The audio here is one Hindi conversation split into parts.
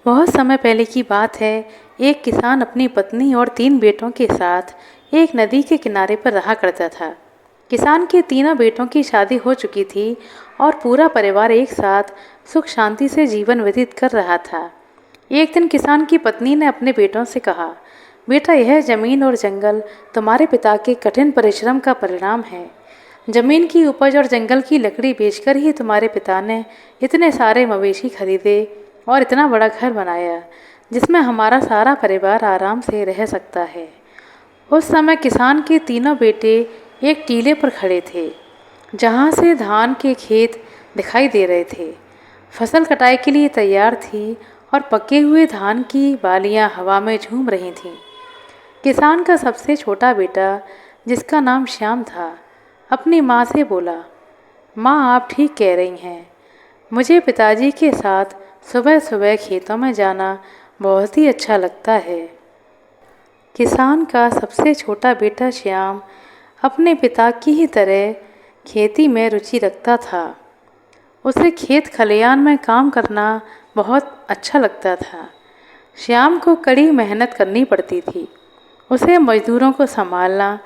बहुत समय पहले की बात है। एक किसान अपनी पत्नी और 3 बेटों के साथ एक नदी के किनारे पर रहा करता था। किसान के तीनों बेटों की शादी हो चुकी थी और पूरा परिवार एक साथ सुख शांति से जीवन व्यतीत कर रहा था। एक दिन किसान की पत्नी ने अपने बेटों से कहा, बेटा, यह जमीन और जंगल तुम्हारे पिता के कठिन परिश्रम का परिणाम है। जमीन की उपज और जंगल की लकड़ी बेचकर ही तुम्हारे पिता ने इतने सारे मवेशी खरीदे और इतना बड़ा घर बनाया जिसमें हमारा सारा परिवार आराम से रह सकता है। उस समय किसान के तीनों बेटे एक टीले पर खड़े थे जहाँ से धान के खेत दिखाई दे रहे थे। फसल कटाई के लिए तैयार थी और पके हुए धान की बालियाँ हवा में झूम रही थीं। किसान का सबसे छोटा बेटा, जिसका नाम श्याम था, अपनी माँ से बोला, माँ, आप ठीक कह रही हैं। मुझे पिताजी के साथ सुबह सुबह खेतों में जाना बहुत ही अच्छा लगता है। किसान का सबसे छोटा बेटा श्याम अपने पिता की ही तरह खेती में रुचि रखता था। उसे खेत खलियान में काम करना बहुत अच्छा लगता था। श्याम को कड़ी मेहनत करनी पड़ती थी। उसे मजदूरों को संभालना,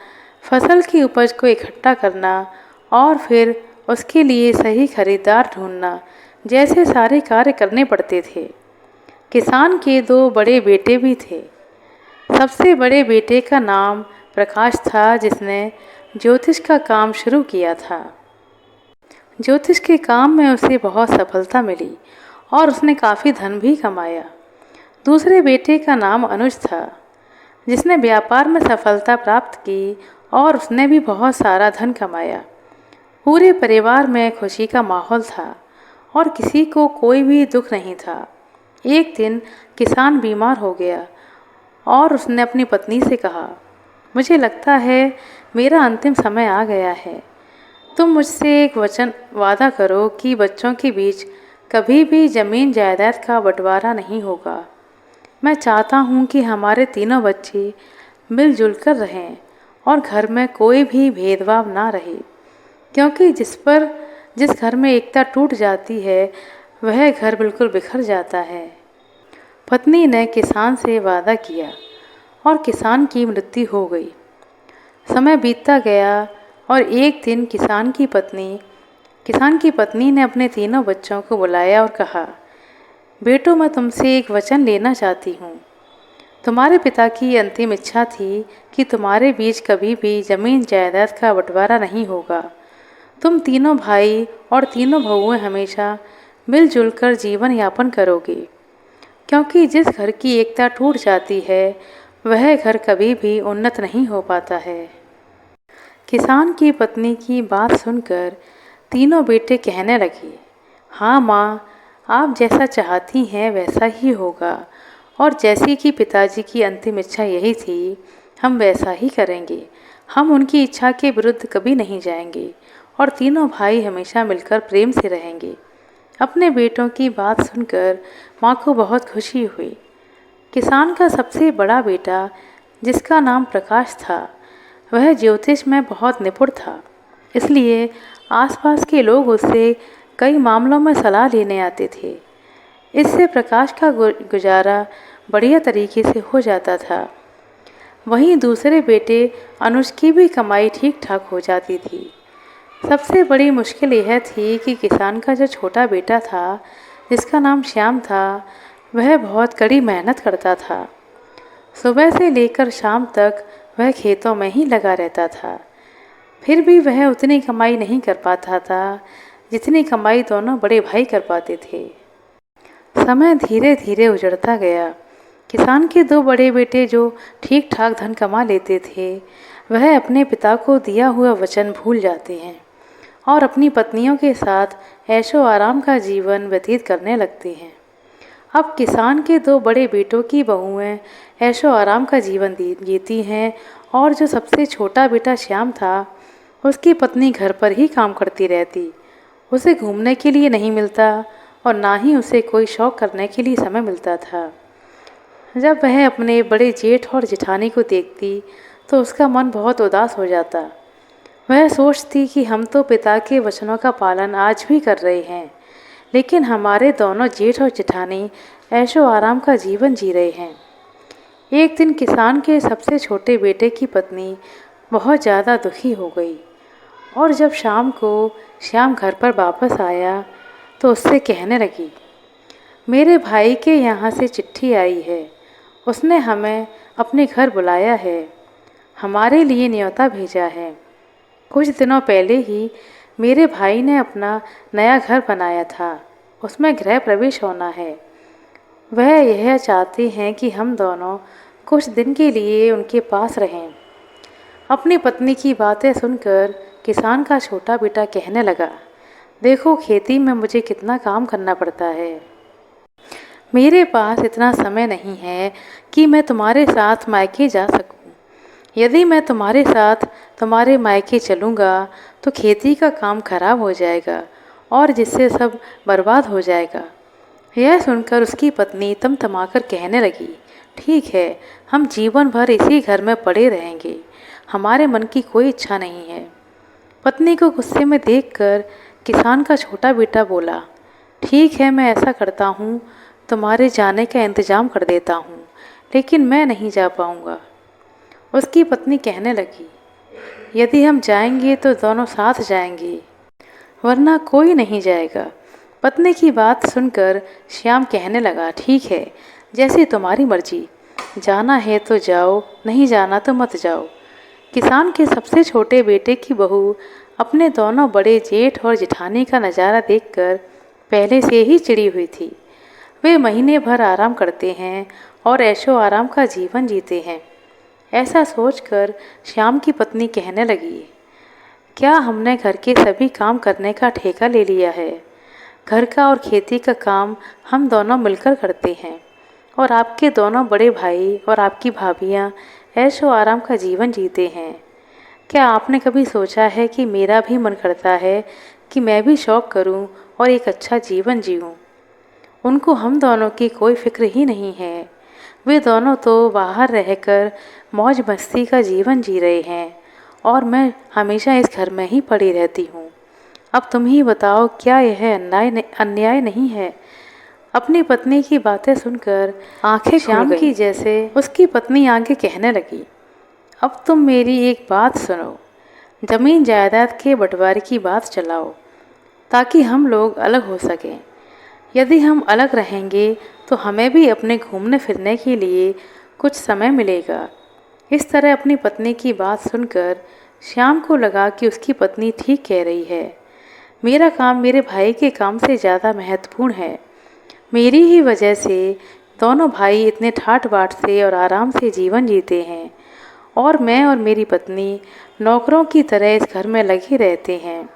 फसल की उपज को इकट्ठा करना और फिर उसके लिए सही खरीदार ढूंढना जैसे सारे कार्य करने पड़ते थे। किसान के 2 बड़े बेटे भी थे। सबसे बड़े बेटे का नाम प्रकाश था, जिसने ज्योतिष का काम शुरू किया था। ज्योतिष के काम में उसे बहुत सफलता मिली और उसने काफ़ी धन भी कमाया। दूसरे बेटे का नाम अनुज था, जिसने व्यापार में सफलता प्राप्त की और उसने भी बहुत सारा धन कमाया। पूरे परिवार में खुशी का माहौल था और किसी को कोई भी दुख नहीं था। एक दिन किसान बीमार हो गया और उसने अपनी पत्नी से कहा, मुझे लगता है मेरा अंतिम समय आ गया है। तुम मुझसे एक वादा करो कि बच्चों के बीच कभी भी ज़मीन जायदाद का बंटवारा नहीं होगा। मैं चाहता हूँ कि हमारे तीनों बच्चे मिलजुल कर रहें और घर में कोई भी भेदभाव ना रहे, क्योंकि जिस घर में एकता टूट जाती है वह घर बिल्कुल बिखर जाता है। पत्नी ने किसान से वादा किया और किसान की मृत्यु हो गई। समय बीतता गया और एक दिन किसान की पत्नी ने अपने तीनों बच्चों को बुलाया और कहा, बेटो, मैं तुमसे एक वचन लेना चाहती हूँ। तुम्हारे पिता की अंतिम इच्छा थी कि तुम्हारे बीच कभी भी ज़मीन जायदाद का बंटवारा नहीं होगा। तुम तीनों भाई और तीनों बहुएं हमेशा मिलजुल कर जीवन यापन करोगे, क्योंकि जिस घर की एकता टूट जाती है वह घर कभी भी उन्नत नहीं हो पाता है। किसान की पत्नी की बात सुनकर तीनों बेटे कहने लगे, हाँ माँ, आप जैसा चाहती हैं वैसा ही होगा और जैसी कि पिताजी की अंतिम इच्छा यही थी, हम वैसा ही करेंगे। हम उनकी इच्छा के विरुद्ध कभी नहीं जाएंगे और तीनों भाई हमेशा मिलकर प्रेम से रहेंगे। अपने बेटों की बात सुनकर माँ को बहुत खुशी हुई। किसान का सबसे बड़ा बेटा, जिसका नाम प्रकाश था, वह ज्योतिष में बहुत निपुण था। इसलिए आसपास के लोग उससे कई मामलों में सलाह लेने आते थे। इससे प्रकाश का गुजारा बढ़िया तरीके से हो जाता था। वहीं दूसरे बेटे अनुज की भी कमाई ठीक ठाक हो जाती थी। सबसे बड़ी मुश्किल यह थी कि किसान का जो छोटा बेटा था, जिसका नाम श्याम था, वह बहुत कड़ी मेहनत करता था। सुबह से लेकर शाम तक वह खेतों में ही लगा रहता था। फिर भी वह उतनी कमाई नहीं कर पाता था जितनी कमाई दोनों बड़े भाई कर पाते थे। समय धीरे धीरे उजड़ता गया। किसान के 2 बड़े बेटे जो ठीक ठाक धन कमा लेते थे, वह अपने पिता को दिया हुआ वचन भूल जाते हैं और अपनी पत्नियों के साथ ऐशो आराम का जीवन व्यतीत करने लगते हैं। अब किसान के 2 बड़े बेटों की बहुएं ऐशो आराम का जीवन जीती हैं और जो सबसे छोटा बेटा श्याम था, उसकी पत्नी घर पर ही काम करती रहती। उसे घूमने के लिए नहीं मिलता और ना ही उसे कोई शौक करने के लिए समय मिलता था। जब वह अपने बड़े जेठ और जेठानी को देखती तो उसका मन बहुत उदास हो जाता। वह सोचती कि हम तो पिता के वचनों का पालन आज भी कर रहे हैं, लेकिन हमारे दोनों जेठ और जेठानी ऐशो आराम का जीवन जी रहे हैं। एक दिन किसान के सबसे छोटे बेटे की पत्नी बहुत ज़्यादा दुखी हो गई और जब शाम को श्याम घर पर वापस आया तो उससे कहने लगी, मेरे भाई के यहाँ से चिट्ठी आई है। उसने हमें अपने घर बुलाया है, हमारे लिए न्योता भेजा है। कुछ दिनों पहले ही मेरे भाई ने अपना नया घर बनाया था, उसमें गृह प्रवेश होना है। वह यह चाहते हैं कि हम दोनों कुछ दिन के लिए उनके पास रहें। अपनी पत्नी की बातें सुनकर किसान का छोटा बेटा कहने लगा, देखो खेती में मुझे कितना काम करना पड़ता है। मेरे पास इतना समय नहीं है कि मैं तुम्हारे साथ मायके जा सकूं। यदि मैं तुम्हारे साथ तुम्हारे मायके चलूँगा तो खेती का काम खराब हो जाएगा और जिससे सब बर्बाद हो जाएगा। यह सुनकर उसकी पत्नी तमतमाकर कहने लगी, ठीक है, हम जीवन भर इसी घर में पड़े रहेंगे, हमारे मन की कोई इच्छा नहीं है। पत्नी को गुस्से में देखकर किसान का छोटा बेटा बोला, ठीक है, मैं ऐसा करता हूँ, तुम्हारे जाने का इंतज़ाम कर देता हूँ, लेकिन मैं नहीं जा पाऊँगा। उसकी पत्नी कहने लगी, यदि हम जाएंगे तो दोनों साथ जाएंगे, वरना कोई नहीं जाएगा। पत्नी की बात सुनकर श्याम कहने लगा, ठीक है, जैसी तुम्हारी मर्जी, जाना है तो जाओ, नहीं जाना तो मत जाओ। किसान के सबसे छोटे बेटे की बहू अपने दोनों बड़े जेठ और जेठानी का नज़ारा देखकर पहले से ही चिड़ी हुई थी। वे महीने भर आराम करते हैं और ऐशो आराम का जीवन जीते हैं। ऐसा सोचकर श्याम की पत्नी कहने लगी, क्या हमने घर के सभी काम करने का ठेका ले लिया है? घर का और खेती का काम हम दोनों मिलकर करते हैं और आपके दोनों बड़े भाई और आपकी भाभियाँ ऐशो आराम का जीवन जीते हैं। क्या आपने कभी सोचा है कि मेरा भी मन करता है कि मैं भी शौक़ करूं और एक अच्छा जीवन जीऊं? उनको हम दोनों की कोई फिक्र ही नहीं है। वे दोनों तो बाहर रहकर मौज मस्ती का जीवन जी रहे हैं और मैं हमेशा इस घर में ही पड़ी रहती हूँ। अब तुम ही बताओ, क्या यह अन्याय नहीं है? अपनी पत्नी की बातें सुनकर आंखें श्याम की जैसे उसकी पत्नी आगे कहने लगी, अब तुम मेरी एक बात सुनो, ज़मीन जायदाद के बंटवारे की बात चलाओ ताकि हम लोग अलग हो सकें। यदि हम अलग रहेंगे तो हमें भी अपने घूमने फिरने के लिए कुछ समय मिलेगा। इस तरह अपनी पत्नी की बात सुनकर श्याम को लगा कि उसकी पत्नी ठीक कह रही है। मेरा काम मेरे भाई के काम से ज़्यादा महत्वपूर्ण है। मेरी ही वजह से दोनों भाई इतने ठाट बाट से और आराम से जीवन जीते हैं और मैं और मेरी पत्नी नौकरों की तरह इस घर में लगे रहते हैं।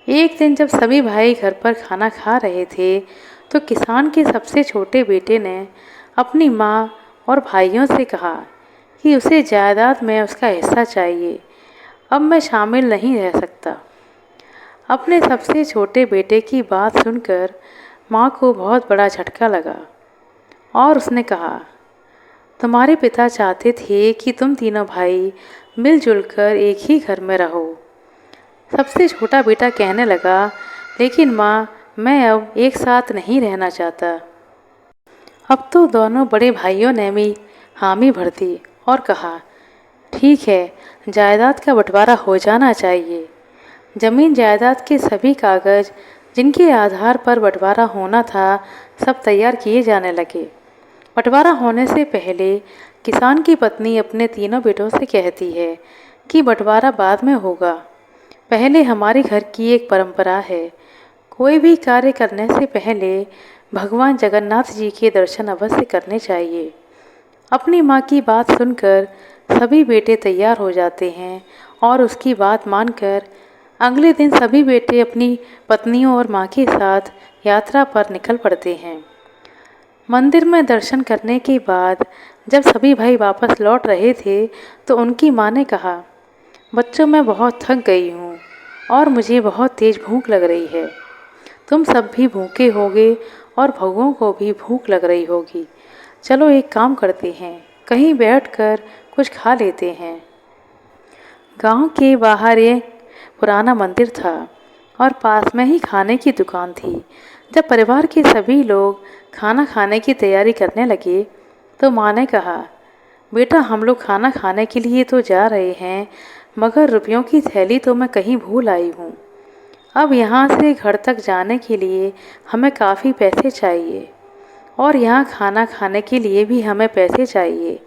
एक दिन जब सभी भाई घर पर खाना खा रहे थे तो किसान के सबसे छोटे बेटे ने अपनी माँ और भाइयों से कहा कि उसे जायदाद में उसका हिस्सा चाहिए, अब मैं शामिल नहीं रह सकता। अपने सबसे छोटे बेटे की बात सुनकर माँ को बहुत बड़ा झटका लगा और उसने कहा, तुम्हारे पिता चाहते थे कि तुम तीनों भाई मिलजुल कर एक ही घर में रहो। सबसे छोटा बेटा कहने लगा, लेकिन माँ, मैं अब एक साथ नहीं रहना चाहता। अब तो दोनों बड़े भाइयों ने भी हामी भर दी और कहा, ठीक है, जायदाद का बंटवारा हो जाना चाहिए। ज़मीन जायदाद के सभी कागज़ जिनके आधार पर बंटवारा होना था, सब तैयार किए जाने लगे। बंटवारा होने से पहले किसान की पत्नी अपने तीनों बेटों से कहती है कि बंटवारा बाद में होगा, पहले हमारे घर की एक परंपरा है, कोई भी कार्य करने से पहले भगवान जगन्नाथ जी के दर्शन अवश्य करने चाहिए। अपनी माँ की बात सुनकर सभी बेटे तैयार हो जाते हैं और उसकी बात मानकर अगले दिन सभी बेटे अपनी पत्नियों और माँ के साथ यात्रा पर निकल पड़ते हैं। मंदिर में दर्शन करने के बाद जब सभी भाई वापस लौट रहे थे तो उनकी माँ ने कहा, बच्चों, मैं बहुत थक गई हूँ और मुझे बहुत तेज़ भूख लग रही है। तुम सब भी भूखे होगे और भगों को भी भूख लग रही होगी। चलो एक काम करते हैं, कहीं बैठकर कुछ खा लेते हैं। गांव के बाहर एक पुराना मंदिर था और पास में ही खाने की दुकान थी। जब परिवार के सभी लोग खाना खाने की तैयारी करने लगे तो माँ ने कहा, बेटा हम लोग खाना खाने के लिए तो जा रहे हैं, मगर रुपयों की थैली तो मैं कहीं भूल आई हूँ। अब यहाँ से घर तक जाने के लिए हमें काफ़ी पैसे चाहिए और यहाँ खाना खाने के लिए भी हमें पैसे चाहिए।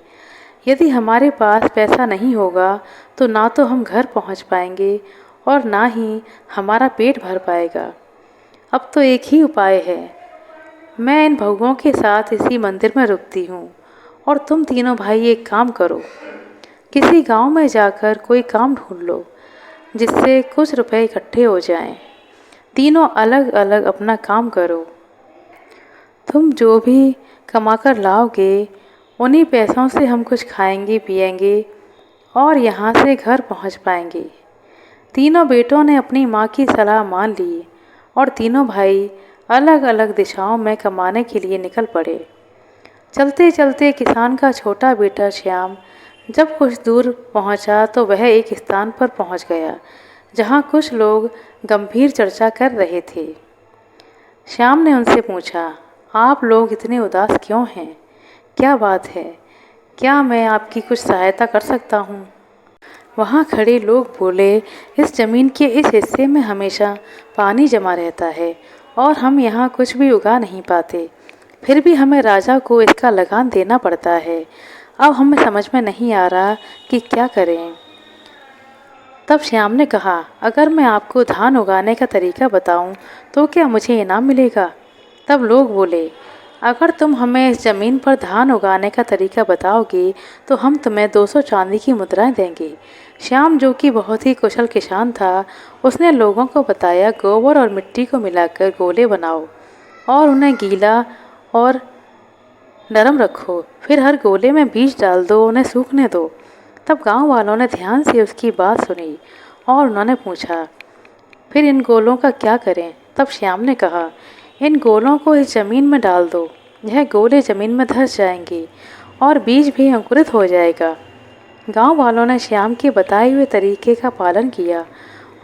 यदि हमारे पास पैसा नहीं होगा तो ना तो हम घर पहुँच पाएंगे और ना ही हमारा पेट भर पाएगा। अब तो एक ही उपाय है, मैं इन बहुओं के साथ इसी मंदिर में रुकती हूँ और तुम तीनों भाई एक काम करो, किसी गांव में जाकर कोई काम ढूंढ लो जिससे कुछ रुपए इकट्ठे हो जाएं। तीनों अलग अलग अपना काम करो। तुम जो भी कमा कर लाओगे उन्हीं पैसों से हम कुछ खाएंगे पिएंगे और यहाँ से घर पहुँच पाएंगे। तीनों बेटों ने अपनी माँ की सलाह मान ली और तीनों भाई अलग अलग दिशाओं में कमाने के लिए निकल पड़े। चलते चलते किसान का छोटा बेटा श्याम जब कुछ दूर पहुंचा तो वह एक स्थान पर पहुंच गया जहां कुछ लोग गंभीर चर्चा कर रहे थे। श्याम ने उनसे पूछा, आप लोग इतने उदास क्यों हैं? क्या बात है? क्या मैं आपकी कुछ सहायता कर सकता हूँ? वहाँ खड़े लोग बोले, इस ज़मीन के इस हिस्से में हमेशा पानी जमा रहता है और हम यहाँ कुछ भी उगा नहीं पाते, फिर भी हमें राजा को इसका लगान देना पड़ता है। अब हमें समझ में नहीं आ रहा कि क्या करें। तब श्याम ने कहा, अगर मैं आपको धान उगाने का तरीका बताऊं तो क्या मुझे इनाम मिलेगा? तब लोग बोले, अगर तुम हमें इस ज़मीन पर धान उगाने का तरीका बताओगे तो हम तुम्हें 200 चांदी की मुद्राएं देंगे। श्याम जो कि बहुत ही कुशल किसान था, उसने लोगों को बताया, गोबर और मिट्टी को मिलाकर गोले बनाओ और उन्हें गीला और नरम रखो, फिर हर गोले में बीज डाल दो, उन्हें सूखने दो। तब गांव वालों ने ध्यान से उसकी बात सुनी और उन्होंने पूछा, फिर इन गोलों का क्या करें? तब श्याम ने कहा, इन गोलों को इस ज़मीन में डाल दो, यह गोले ज़मीन में धंस जाएंगे और बीज भी अंकुरित हो जाएगा। गांव वालों ने श्याम के बताए हुए तरीके का पालन किया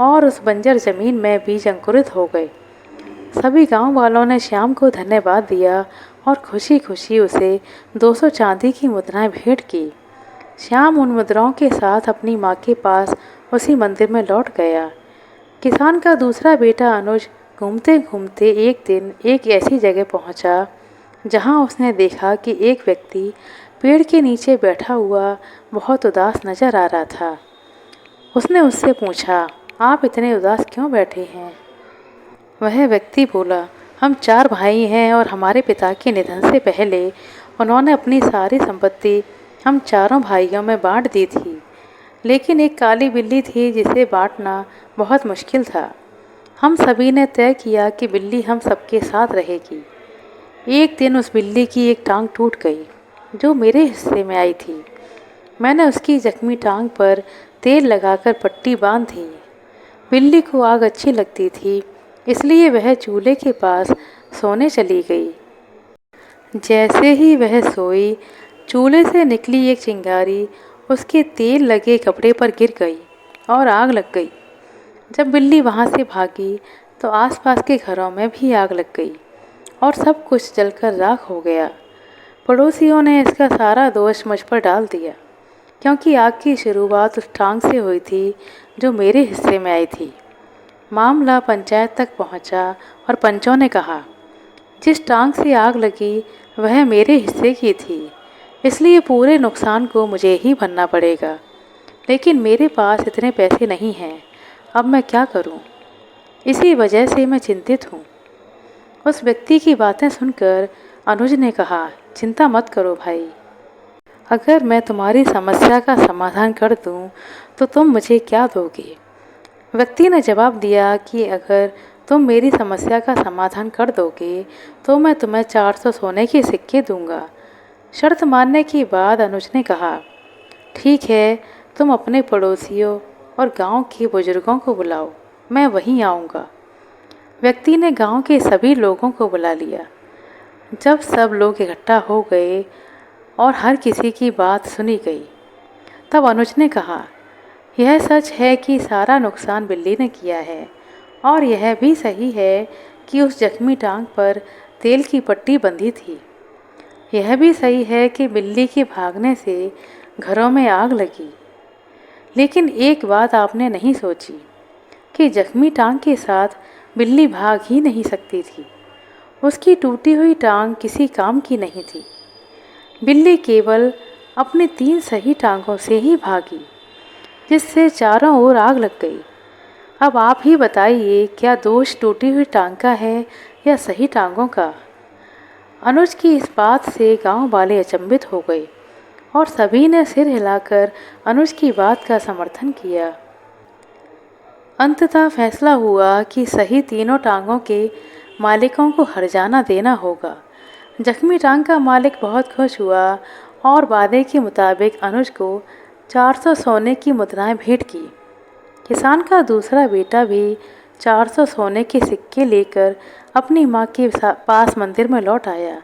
और उस बंजर ज़मीन में बीज अंकुरित हो गए। सभी गांव वालों ने श्याम को धन्यवाद दिया और खुशी खुशी उसे 200 चांदी की मुद्राएं भेंट की। श्याम उन मुद्राओं के साथ अपनी माँ के पास उसी मंदिर में लौट गया। किसान का दूसरा बेटा अनुज घूमते घूमते एक दिन एक ऐसी जगह पहुंचा जहां उसने देखा कि एक व्यक्ति पेड़ के नीचे बैठा हुआ बहुत उदास नजर आ रहा था। उसने उससे पूछा, आप इतने उदास क्यों बैठे हैं? वह व्यक्ति बोला, हम 4 भाई हैं और हमारे पिता के निधन से पहले उन्होंने अपनी सारी संपत्ति हम चारों भाइयों में बांट दी थी, लेकिन एक काली बिल्ली थी जिसे बांटना बहुत मुश्किल था। हम सभी ने तय किया कि बिल्ली हम सबके साथ रहेगी। एक दिन उस बिल्ली की एक टांग टूट गई जो मेरे हिस्से में आई थी। मैंने उसकी जख्मी टांग पर तेल लगाकर पट्टी बांध दी। बिल्ली को आग अच्छी लगती थी, इसलिए वह चूल्हे के पास सोने चली गई। जैसे ही वह सोई, चूल्हे से निकली एक चिंगारी उसके तेल लगे कपड़े पर गिर गई और आग लग गई। जब बिल्ली वहाँ से भागी तो आसपास के घरों में भी आग लग गई और सब कुछ जलकर राख हो गया। पड़ोसियों ने इसका सारा दोष मुझ पर डाल दिया, क्योंकि आग की शुरुआत उस टांग से हुई थी जो मेरे हिस्से में आई थी। मामला पंचायत तक पहुंचा और पंचों ने कहा, जिस टांग से आग लगी वह मेरे हिस्से की थी, इसलिए पूरे नुकसान को मुझे ही भरना पड़ेगा। लेकिन मेरे पास इतने पैसे नहीं हैं, अब मैं क्या करूं? इसी वजह से मैं चिंतित हूं। उस व्यक्ति की बातें सुनकर अनुज ने कहा, चिंता मत करो भाई, अगर मैं तुम्हारी समस्या का समाधान कर दूं तो तुम मुझे क्या दोगे? व्यक्ति ने जवाब दिया कि अगर तुम मेरी समस्या का समाधान कर दोगे तो मैं तुम्हें 400 सोने के सिक्के दूंगा। शर्त मानने के बाद अनुज ने कहा, ठीक है, तुम अपने पड़ोसियों और गांव के बुजुर्गों को बुलाओ, मैं वहीं आऊँगा। व्यक्ति ने गांव के सभी लोगों को बुला लिया। जब सब लोग इकट्ठा हो गए और हर किसी की बात सुनी गई, तब अनुज ने कहा, यह सच है कि सारा नुकसान बिल्ली ने किया है और यह भी सही है कि उस जख्मी टांग पर तेल की पट्टी बंधी थी। यह भी सही है कि बिल्ली के भागने से घरों में आग लगी, लेकिन एक बात आपने नहीं सोची कि जख्मी टांग के साथ बिल्ली भाग ही नहीं सकती थी। उसकी टूटी हुई टांग किसी काम की नहीं थी। बिल्ली केवल अपनी 3 सही टांगों से ही भागी, जिससे चारों ओर आग लग गई। अब आप ही बताइए, क्या दोष टूटी हुई टांग का है या सही टांगों का? अनुज की इस बात से गांव वाले अचंभित हो गए और सभी ने सिर हिलाकर अनुज की बात का समर्थन किया। अंततः फैसला हुआ कि सही तीनों टांगों के मालिकों को हर्जाना देना होगा। जख्मी टांग का मालिक बहुत खुश हुआ और वादे के मुताबिक अनुज को 400 सोने की मुद्राएं भेंट की। किसान का दूसरा बेटा भी 400 सोने के सिक्के लेकर अपनी माँ के पास मंदिर में लौट आया।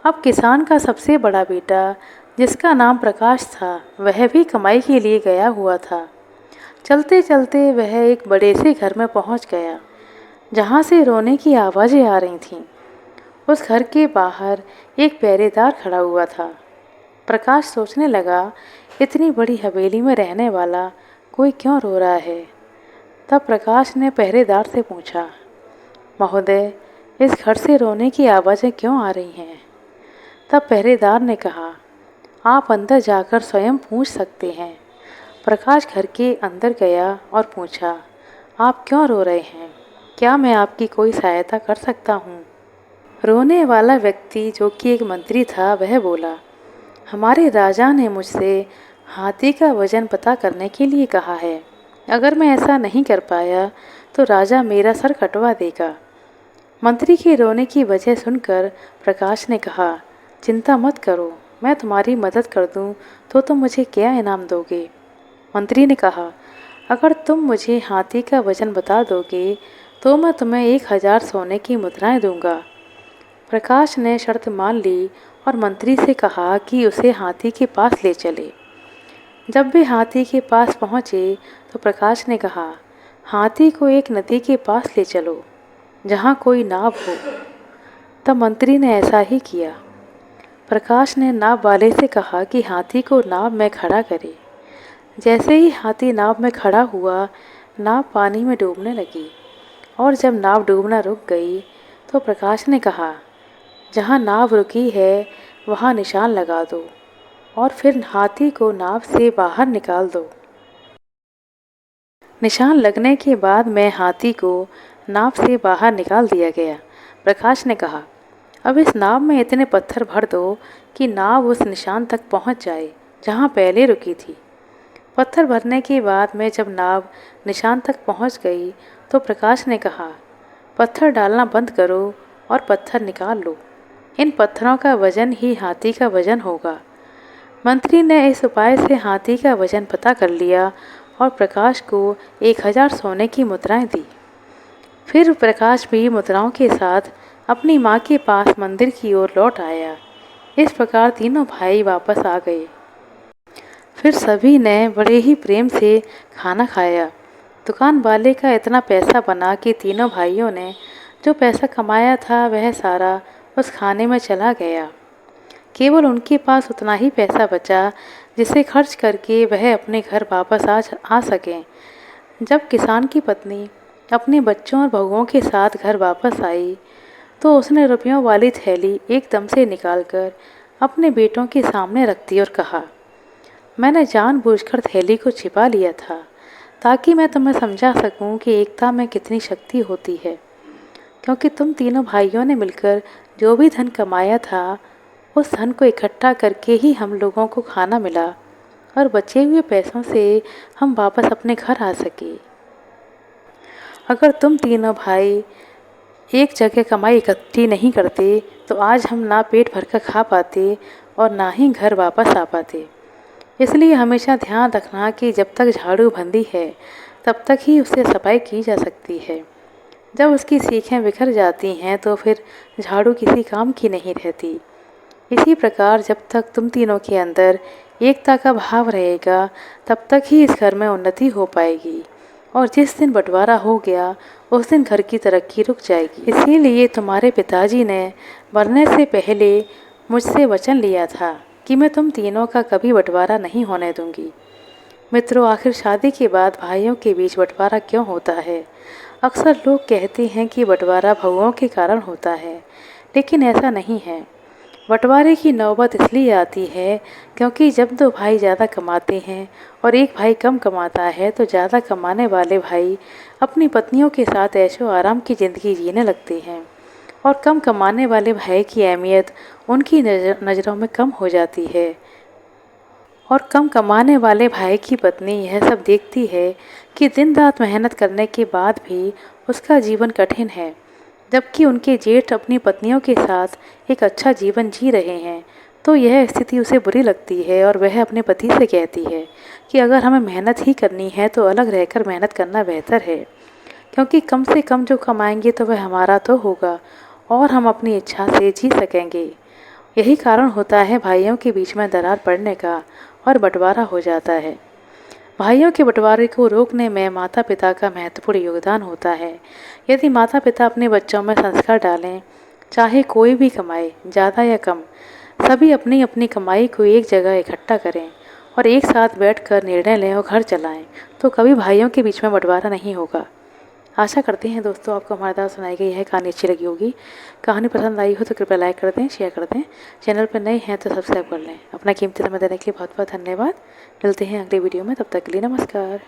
अब किसान का सबसे बड़ा बेटा, जिसका नाम प्रकाश था, वह भी कमाई के लिए गया हुआ था। चलते चलते वह एक बड़े से घर में पहुंच गया, जहां से रोने की आवाज़ें आ रही थीं। उस घर के बाहर एक पहरेदार खड़ा हुआ था। प्रकाश सोचने लगा, इतनी बड़ी हवेली में रहने वाला कोई क्यों रो रहा है? तब प्रकाश ने पहरेदार से पूछा, महोदय, इस घर से रोने की आवाज़ें क्यों आ रही हैं? तब पहरेदार ने कहा, आप अंदर जाकर स्वयं पूछ सकते हैं। प्रकाश घर के अंदर गया और पूछा, आप क्यों रो रहे हैं? क्या मैं आपकी कोई सहायता कर सकता हूँ? रोने वाला व्यक्ति, जो कि एक मंत्री था, वह बोला, हमारे राजा ने मुझसे हाथी का वजन पता करने के लिए कहा है। अगर मैं ऐसा नहीं कर पाया तो राजा मेरा सर कटवा देगा। मंत्री के रोने की वजह सुनकर प्रकाश ने कहा, चिंता मत करो, मैं तुम्हारी मदद कर दूं तो तुम मुझे क्या इनाम दोगे? मंत्री ने कहा, अगर तुम मुझे हाथी का वजन बता दोगे तो मैं तुम्हें 1000 सोने की मुद्राएं दूंगा। प्रकाश ने शर्त मान ली और मंत्री से कहा कि उसे हाथी के पास ले चले। जब वे हाथी के पास पहुँचे तो प्रकाश ने कहा, हाथी को एक नदी के पास ले चलो जहाँ कोई नाव हो। तब मंत्री ने ऐसा ही किया। प्रकाश ने नाव वाले से कहा कि हाथी को नाव में खड़ा करे। जैसे ही हाथी नाव में खड़ा हुआ, नाव पानी में डूबने लगी और जब नाव डूबना रुक गई तो प्रकाश ने कहा, जहाँ नाव रुकी है वहाँ निशान लगा दो और फिर हाथी को नाव से बाहर निकाल दो। निशान लगने के बाद मैं हाथी को नाव से बाहर निकाल दिया गया। प्रकाश ने कहा, अब इस नाव में इतने पत्थर भर दो कि नाव उस निशान तक पहुंच जाए जहां पहले रुकी थी। पत्थर भरने के बाद में जब नाव निशान तक पहुंच गई तो प्रकाश ने कहा, पत्थर डालना बंद करो और पत्थर निकाल लो। इन पत्थरों का वजन ही हाथी का वजन होगा। मंत्री ने इस उपाय से हाथी का वजन पता कर लिया और प्रकाश को 1000 सोने की मुद्राएं दी। फिर प्रकाश भी मुद्राओं के साथ अपनी माँ के पास मंदिर की ओर लौट आया। इस प्रकार तीनों भाई वापस आ गए। फिर सभी ने बड़े ही प्रेम से खाना खाया। दुकान वाले का इतना पैसा बना कि तीनों भाइयों ने जो पैसा कमाया था वह सारा उस खाने में चला गया। केवल उनके पास उतना ही पैसा बचा जिसे खर्च करके वह अपने घर वापस आ सकें। जब किसान की पत्नी अपने बच्चों और बहुओं के साथ घर वापस आई तो उसने रुपयों वाली थैली एकदम से निकालकर अपने बेटों के सामने रख दी और कहा, मैंने जानबूझकर थैली को छिपा लिया था ताकि मैं तुम्हें समझा सकूं कि एकता में कितनी शक्ति होती है। क्योंकि तुम तीनों भाइयों ने मिलकर जो भी धन कमाया था उस धन को इकट्ठा करके ही हम लोगों को खाना मिला और बचे हुए पैसों से हम वापस अपने घर आ सके। अगर तुम तीनों भाई एक जगह कमाई इकट्ठी नहीं करते तो आज हम ना पेट भरकर खा पाते और ना ही घर वापस आ पाते। इसलिए हमेशा ध्यान रखना कि जब तक झाड़ू बंधी है तब तक ही उससे सफाई की जा सकती है। जब उसकी सीखें बिखर जाती हैं तो फिर झाड़ू किसी काम की नहीं रहती। इसी प्रकार जब तक तुम तीनों के अंदर एकता का भाव रहेगा तब तक ही इस घर में उन्नति हो पाएगी और जिस दिन बंटवारा हो गया उस दिन घर की तरक्की रुक जाएगी। इसीलिए तुम्हारे पिताजी ने मरने से पहले मुझसे वचन लिया था कि मैं तुम तीनों का कभी बंटवारा नहीं होने दूंगी। मित्रों, आखिर शादी के बाद भाइयों के बीच बंटवारा क्यों होता है? अक्सर लोग कहते हैं कि बंटवारा बहुओं के कारण होता है, लेकिन ऐसा नहीं है। बंटवारे की नौबत इसलिए आती है क्योंकि जब दो भाई ज़्यादा कमाते हैं और एक भाई कम कमाता है तो ज़्यादा कमाने वाले भाई अपनी पत्नियों के साथ ऐशो आराम की ज़िंदगी जीने लगते हैं और कम कमाने वाले भाई की अहमियत उनकी नज़रों में कम हो जाती है। और कम कमाने वाले भाई की पत्नी यह सब देखती है कि दिन रात मेहनत करने के बाद भी उसका जीवन कठिन है, जबकि उनके जेठ अपनी पत्नियों के साथ एक अच्छा जीवन जी रहे हैं। तो यह स्थिति उसे बुरी लगती है और वह अपने पति से कहती है कि अगर हमें मेहनत ही करनी है तो अलग रहकर मेहनत करना बेहतर है, क्योंकि कम से कम जो कमाएंगे तो वह हमारा तो होगा और हम अपनी इच्छा से जी सकेंगे। यही कारण होता है भाइयों के बीच में दरार पड़ने का और बंटवारा हो जाता है। भाइयों के बंटवारे को रोकने में माता पिता का महत्वपूर्ण योगदान होता है। यदि माता पिता अपने बच्चों में संस्कार डालें, चाहे कोई भी कमाए, ज़्यादा या कम, सभी अपनी अपनी कमाई को एक जगह इकट्ठा करें और एक साथ बैठकर निर्णय लें और घर चलाएं, तो कभी भाइयों के बीच में बंटवारा नहीं होगा। आशा करते हैं दोस्तों आपको हमारे द्वारा सुनाई गई यह कहानी अच्छी लगी होगी। कहानी पसंद आई हो तो कृपया लाइक कर दें, शेयर कर दें। चैनल पर नए हैं तो सब्सक्राइब कर लें। अपना कीमती समय देने के लिए बहुत बहुत धन्यवाद। मिलते हैं अगले वीडियो में, तब तक के लिए नमस्कार।